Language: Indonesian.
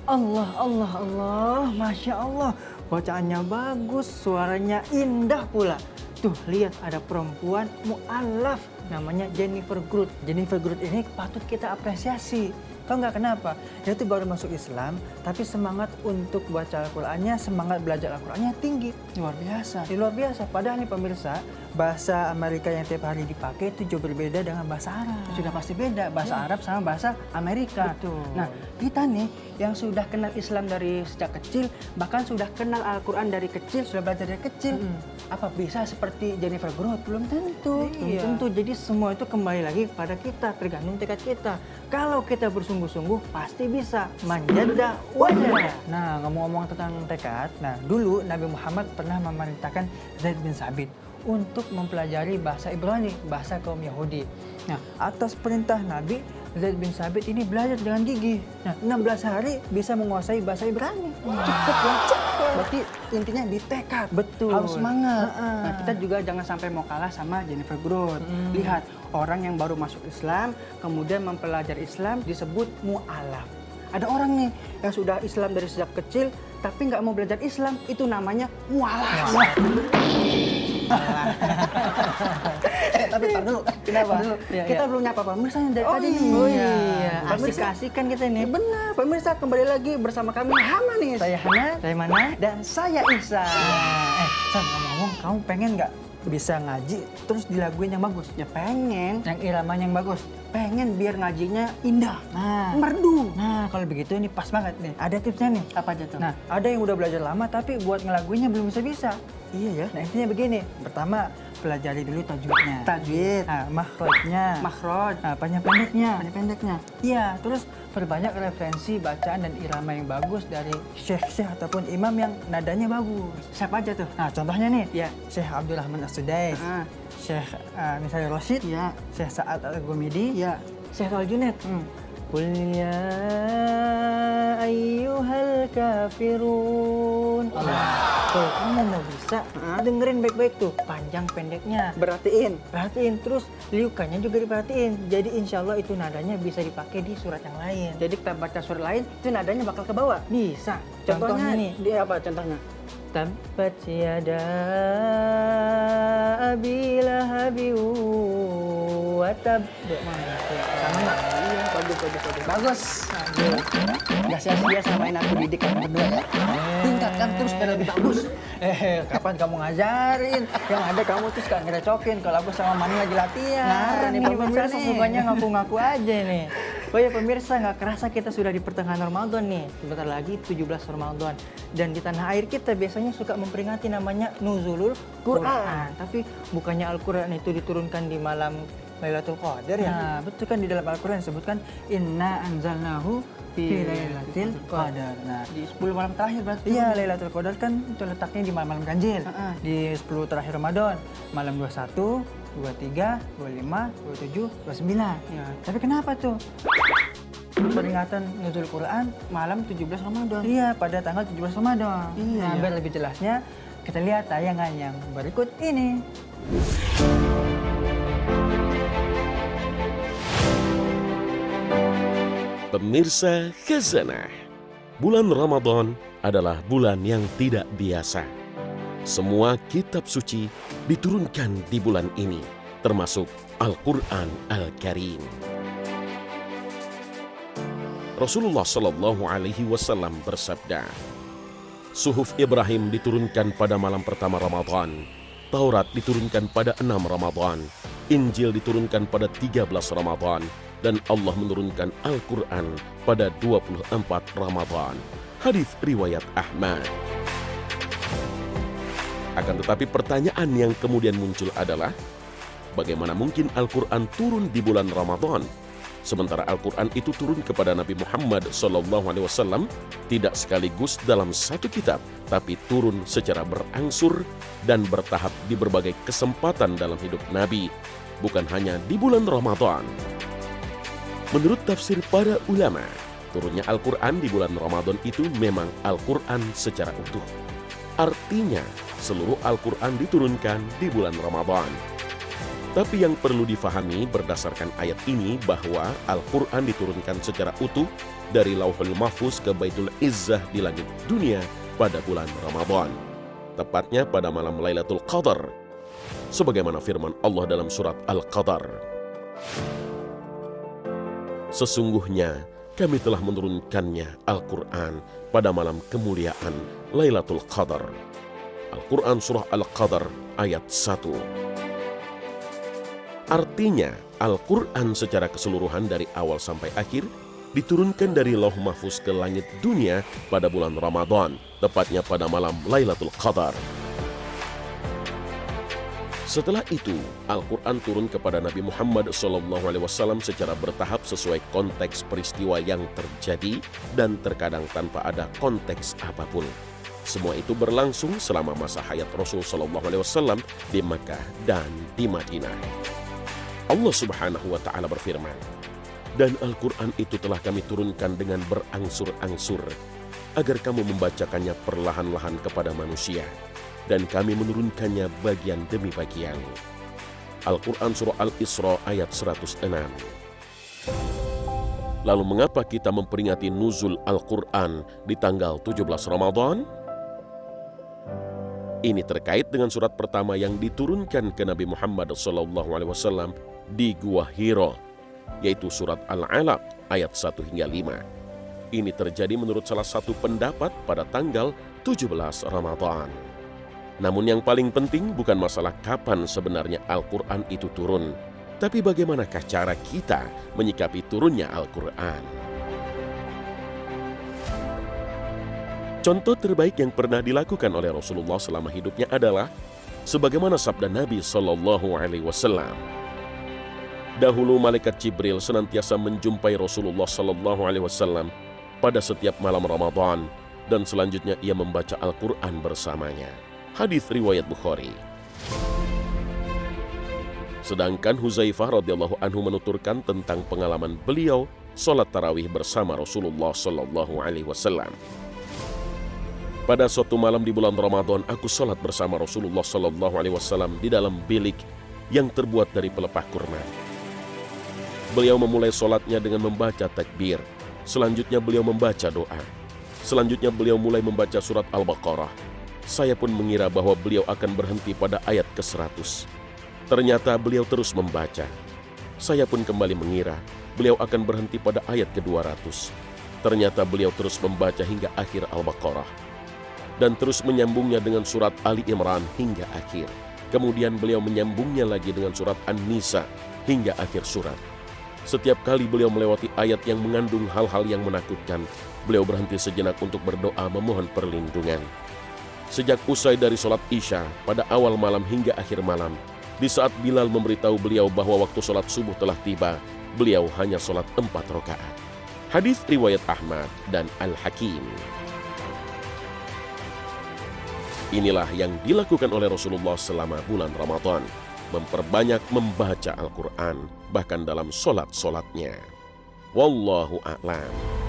Allah, Allah, Allah, Masya Allah. Bacaannya bagus, suaranya indah pula. Tuh, lihat ada perempuan mu'alaf namanya Jennifer Grut. Jennifer Grut ini patut kita apresiasi. Tahu nggak kenapa? Dia tuh baru masuk Islam, tapi semangat untuk baca Al-Qur'annya, semangat belajar Al-Qur'annya tinggi. Luar biasa. Luar biasa. Padahal nih pemirsa, bahasa Amerika yang tiap hari dipakai itu jauh berbeda dengan bahasa Arab. Sudah pasti beda bahasa Arab sama bahasa Amerika. Betul. Nah, kita nih yang sudah kenal Islam dari sejak kecil, bahkan sudah kenal Al-Quran dari kecil, sudah belajar dari kecil. Apa bisa seperti Jennifer Grut? Belum tentu. Belum tentu. Jadi semua itu kembali lagi pada kita, tergantung tekad kita. Kalau kita bersungguh-sungguh, pasti bisa. Manjada wajada. Nah, ngomong-ngomong tentang tekad, nah dulu Nabi Muhammad pernah memerintahkan Zaid bin Sabit untuk mempelajari bahasa Ibrani, bahasa kaum Yahudi. Nah, atas perintah Nabi, Zaid bin Sabit ini belajar dengan gigih. Nah, 16 hari bisa menguasai bahasa Ibrani. Cepet ya, cepet. Berarti intinya di tekad. Betul. Harus semangat. Nah, kita juga jangan sampai mau kalah sama Jennifer Grut. Lihat, orang yang baru masuk Islam, kemudian mempelajari Islam disebut mu'alaf. Ada orang nih yang sudah Islam dari sejak kecil, tapi nggak mau belajar Islam, itu namanya mu'alaf. Tapi tar dulu, kenapa? Kita belum nyapa pemirsa yang dari tadi nih. Oh iya, Pemirsa, asik-asik kan kita ini. benar, pemirsa kembali lagi bersama kami Hama nih. Saya Hana, saya mana? Dan saya Isa. San, ngomong-ngomong, kamu pengen nggak bisa ngaji terus dilaguin yang bagus? Ya pengen, Yang iramanya yang bagus? pengen biar ngajinya indah, Nah, merdu. nah kalau begitu ini pas banget nih. Ada tipsnya nih. Apa aja tuh? Nah, ada yang udah belajar lama tapi buat ngelaguinnya belum bisa-bisa. iya ya. Nah, intinya begini. Pertama, pelajari dulu tajwidnya. Tajwid, Nah, makhrajnya. makhraj, Nah, panjang pendeknya. pendek-pendeknya. Iya, terus perbanyak referensi bacaan dan irama yang bagus dari syekh-syekh ataupun imam yang nadanya bagus. Siapa aja tuh? Nah, contohnya nih, Ya. Syekh Abdul Rahman As-Sudais, Ah, Syekh misalnya Rosyid, ya, Syekh Sa'ad Al-Ghumidi, ya. Syekh Al-Junaid. Qul ya ayyuhal kafirun. Tuh, kamu mau bisa, dengerin baik-baik tuh, panjang pendeknya. Berartiin. Perhatiin, terus liukannya juga diperhatiin. Jadi insya Allah itu nadanya bisa dipakai di surat yang lain. Jadi kita baca surat lain, itu nadanya bakal ke bawah. Bisa. Contohnya nih. dia apa contohnya? Tabbat yada abi lahabi wa tab. Sama nggak? Iya, bagus. Bagus. Gak sia-sia samain aku didik kamu berdua ya. Tingkatkan terus biar lebih bagus. Kapan kamu ngajarin? Yang ada kamu tuh suka ngerecokin kalau aku sama Mani lagi latihan. Nah, Nih ini pemirsa pemirsa nih. bukannya ngaku-ngaku aja nih. Oh ya pemirsa, nggak kerasa kita sudah di pertengahan Ramadan nih. Sebentar lagi 17 Ramadan. Dan di tanah air kita biasanya suka memperingati namanya Nuzulul Quran. Tapi bukannya Al-Quran itu diturunkan di malam Lailatul Qadar ya? Nah, betul kan di dalam Al-Quran disebutkan Inna anzalnahu fi Lailatul Qadar. Nah, Di 10 malam terakhir berarti. iya, Lailatul Qadar kan itu letaknya di malam-malam ganjil. Di 10 terakhir Ramadan. Malam 21, 23, 25, 27, 29. Ya. Tapi kenapa tuh? Peringatan Nuzul Quran Malam 17 Ramadan. iya pada tanggal 17 Ramadan. Iya, Nah, iya. biar lebih jelasnya kita lihat tayangan yang berikut ini. Pemirsa Khazanah, bulan Ramadan adalah bulan yang tidak biasa. Semua kitab suci diturunkan di bulan ini, termasuk Al-Quran Al-Karim. Rasulullah Shallallahu Alaihi Wasallam bersabda, Suhuf Ibrahim diturunkan pada malam pertama Ramadan, Taurat diturunkan pada 6 Ramadan, Injil diturunkan pada 13 Ramadan, dan Allah menurunkan Al-Quran pada 24 Ramadan. Hadis riwayat Ahmad. Akan tetapi pertanyaan yang kemudian muncul adalah, bagaimana mungkin Al-Quran turun di bulan Ramadan? Sementara Al-Quran itu turun kepada Nabi Muhammad SAW tidak sekaligus dalam satu kitab, tapi turun secara berangsur dan bertahap di berbagai kesempatan dalam hidup Nabi, bukan hanya di bulan Ramadan. Menurut tafsir para ulama, turunnya Al-Quran di bulan Ramadan itu memang Al-Quran secara utuh. Artinya, seluruh Al-Quran diturunkan di bulan Ramadan. Tapi yang perlu difahami berdasarkan ayat ini bahwa Al-Quran diturunkan secara utuh dari Lauhul Mahfuz ke Baitul Izzah di langit dunia pada bulan Ramadan, tepatnya pada malam Lailatul Qadar, sebagaimana firman Allah dalam surat Al-Qadar. Sesungguhnya kami telah menurunkannya Al-Quran pada malam kemuliaan Lailatul Qadar. Al-Quran surah Al-Qadar ayat 1. Artinya, Al-Quran secara keseluruhan dari awal sampai akhir diturunkan dari Lauh Mahfuz ke langit dunia pada bulan Ramadan, tepatnya pada malam Lailatul Qadar. Setelah itu, Al-Quran turun kepada Nabi Muhammad SAW secara bertahap sesuai konteks peristiwa yang terjadi dan terkadang tanpa ada konteks apapun. Semua itu berlangsung selama masa hayat Rasul SAW di Makkah dan di Madinah. Allah Subhanahu wa Ta'ala berfirman, "Dan Al-Quran itu telah kami turunkan dengan berangsur-angsur, agar kamu membacakannya perlahan-lahan kepada manusia, dan kami menurunkannya bagian demi bagian." Al-Quran surah Al-Isra ayat 106. Lalu mengapa kita memperingati nuzul Al-Quran di tanggal 17 Ramadan? Ini terkait dengan surat pertama yang diturunkan ke Nabi Muhammad SAW di Gua Hiro, yaitu surat Al-Alaq ayat 1 hingga 5. Ini terjadi menurut salah satu pendapat pada tanggal 17 Ramadan. Namun yang paling penting bukan masalah kapan sebenarnya Al-Quran itu turun, tapi bagaimanakah cara kita menyikapi turunnya Al-Quran. Contoh terbaik yang pernah dilakukan oleh Rasulullah selama hidupnya adalah sebagaimana sabda Nabi SAW. Dahulu malaikat Jibril senantiasa menjumpai Rasulullah SAW pada setiap malam Ramadan, dan selanjutnya ia membaca Al-Quran bersamanya. Hadis riwayat Bukhari. Sedangkan Huzaifah radhiyallahu anhu menuturkan tentang pengalaman beliau sholat tarawih bersama Rasulullah SAW. Pada suatu malam di bulan Ramadan, aku sholat bersama Rasulullah SAW di dalam bilik yang terbuat dari pelepah kurma. Beliau memulai sholatnya dengan membaca takbir. Selanjutnya beliau membaca doa. Selanjutnya beliau mulai membaca surat Al-Baqarah. Saya pun mengira bahwa beliau akan berhenti pada ayat ke-100. Ternyata beliau terus membaca. Saya pun kembali mengira beliau akan berhenti pada ayat ke-200. Ternyata beliau terus membaca hingga akhir Al-Baqarah, dan terus menyambungnya dengan surat Ali Imran hingga akhir. Kemudian beliau menyambungnya lagi dengan surat An-Nisa hingga akhir surat. Setiap kali beliau melewati ayat yang mengandung hal-hal yang menakutkan, beliau berhenti sejenak untuk berdoa memohon perlindungan. Sejak usai dari sholat Isya pada awal malam hingga akhir malam, di saat Bilal memberitahu beliau bahwa waktu sholat subuh telah tiba, beliau hanya sholat 4 rakaat. Hadis riwayat Ahmad dan Al-Hakim. Inilah yang dilakukan oleh Rasulullah selama bulan Ramadan, memperbanyak membaca Al-Quran, bahkan dalam sholat-sholatnya. Wallahu a'lam.